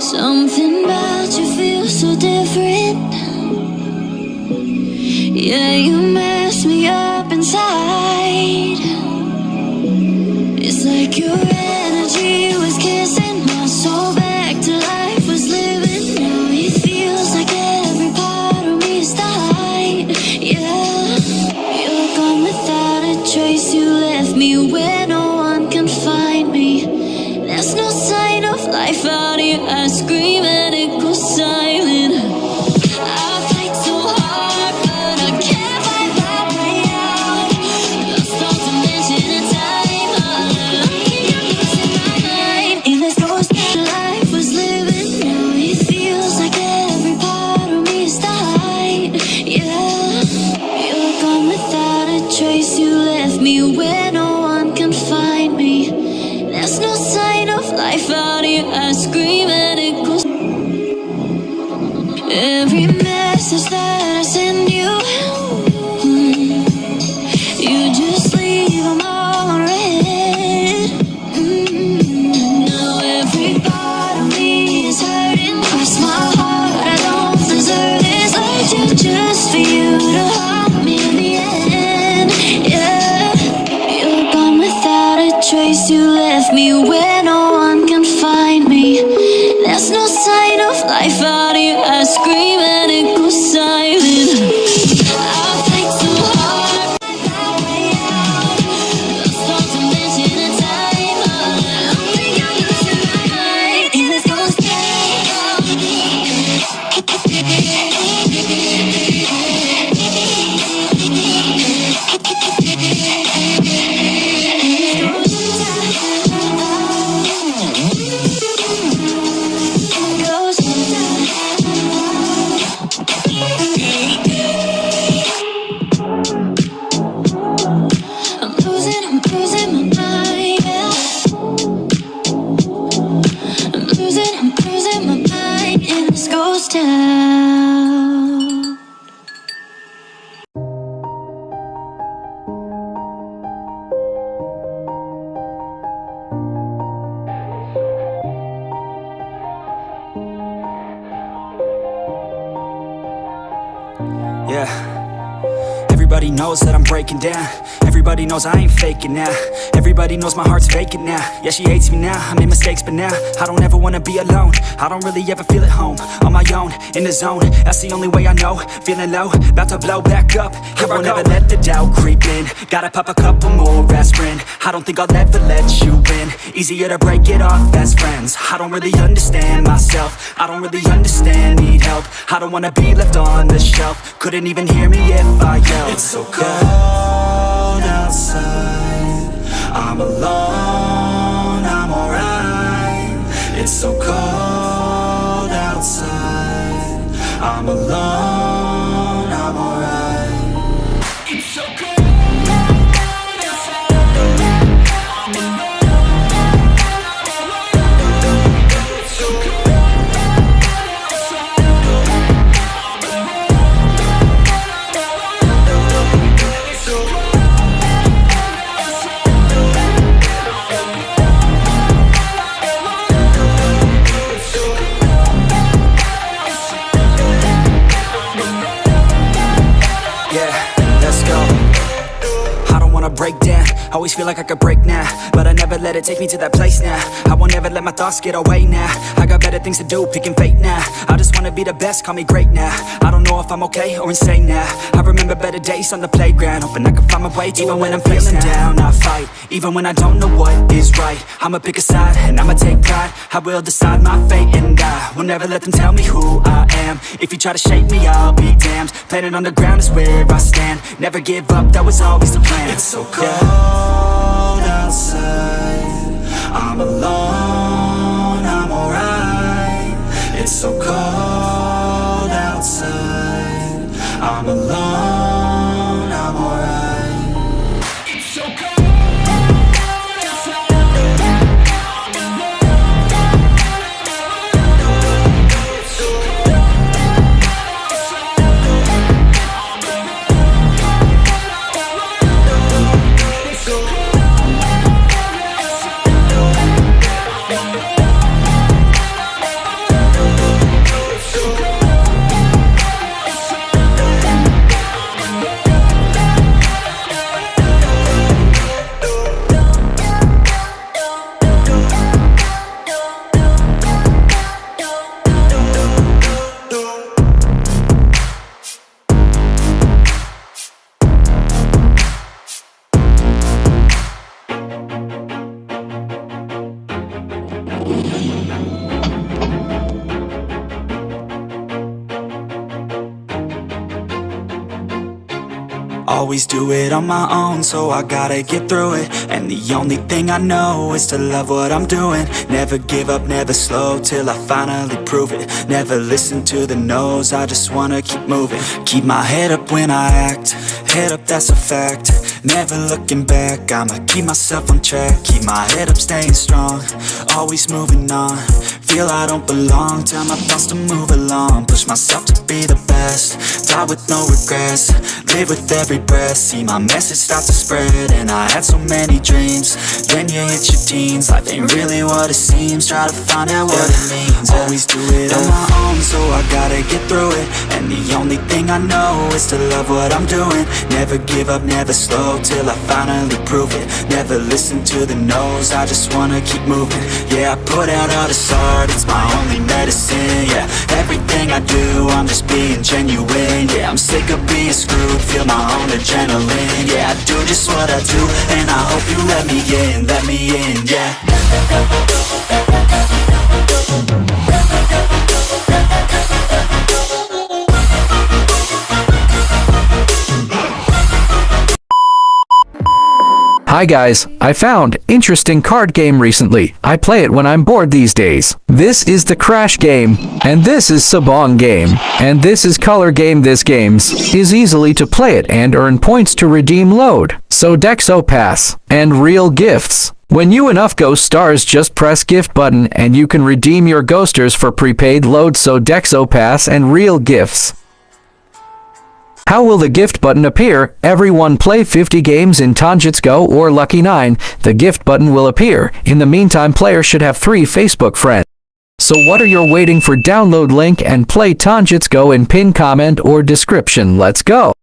Something about you feels so different. Yeah, you mess me up inside. It's like your energy was kissing my soul back to life, was living. Now it feels like every part of me is died. Yeah, you're gone without a trace. You left me where no one can find me. There's no sign of life out here. I scream and it goes silent. I fight so hard, but I can't find my way out. Lost all dimension and time. All alone, I'm losing my mind. In this ghost life was living. Now it feels like every part of me is died. Yeah, you're gone without a trace. You left me where no one can find me. There's no sign of life out here. I scream and it goes. Every message that I send you, you just leave them all unread. Now every part of me is hurting. Cross my heart, I don't deserve this. I do just for you to hold me in the end. Yeah, you're gone without a trace. You left me where no one can find me. There's no sign of life out here. I scream and it goes silent. I fight so hard, my way out. Lost all dimension and time. All alone, I'm losing my mind. In this ghost town. Yeah, everybody knows that I'm breaking down. Everybody knows I ain't faking now. Everybody knows my heart's vacant now. Yeah, she hates me now, I made mistakes but now I don't ever wanna be alone. I don't really ever feel at home. On my own, in the zone, that's the only way I know. Feeling low, about to blow back up. I won't ever let the doubt creep in. Gotta pop a couple more aspirin. I don't think I'll ever let you in. Easier to break it off best friends. I don't really understand myself. I don't really understand, need help. I don't wanna be left on the shelf. Couldn't even hear me if I yelled. It's so cold outside, I'm alone, I'm alright. It's so cold outside, I'm alone, I'm alright. It's so cold outside, I'm alone, it's so cold outside, break down, always feel like I could break now, but I never let it take me to that place now. I won't ever let my thoughts get away now. I got better things to do, picking fate now. I just wanna be the best, call me great now. I don't know if I'm okay or insane now. I remember better days on the playground, hoping I can find my way to even when I'm feeling down, I fight, even when I don't know what is right. I'ma pick a side, and I'ma take pride. I will decide my fate, and I will never let them tell me who I am. If you try to shake me, I'll be damned. Planet on the ground is where I stand. Never give up, that was always the plan. It's so cold outside, I'm alone, I'm alright. It's so cold outside, I'm alone, I'm alright. It's so cold outside, I'm alone, it's so cold outside, it's so cold. Always do it on my own, so I gotta get through it. And the only thing I know is to love what I'm doing. Never give up, never slow, till I finally prove it. Never listen to the no's, I just wanna keep moving. Keep my head up when I act, head up, that's a fact. Never looking back, I'ma keep myself on track. Keep my head up, staying strong, always moving on. Feel I don't belong, tell my thoughts to move along. Push myself to be the best, die with no regrets. Live with every breath, see my message start to spread. And I had so many dreams, then you hit your teens. Life ain't really what it seems, try to find out what it means. Always do it on my own, so I gotta get through it. And the only thing I know is to love what I'm doing. Never give up, never slow, till I finally prove it. Never listen to the no's, I just wanna keep moving. Yeah, I put out all this art, it's my only medicine. Yeah, everything I do, I'm just being genuine. Yeah, I'm sick of being screwed, feel my own adrenaline. Yeah, I do just what I do, and I hope you let me in, yeah. Hi guys, I found interesting card game recently. I play it when I'm bored these days. This is the Crash game, and this is Sabong game, and this is Color game. This games is easily to play it and earn points to redeem load. So Dexo Pass and real gifts. When you enough ghost stars, just press gift button and you can redeem your ghosters for prepaid load. So Dexo Pass and real gifts. How will the gift button appear? Everyone play 50 games in Tanjits Go or Lucky 9. The gift button will appear. In the meantime, players should have 3 Facebook friends. So what are you waiting for? Download link and play Tanjits Go in pin comment or description. Let's go.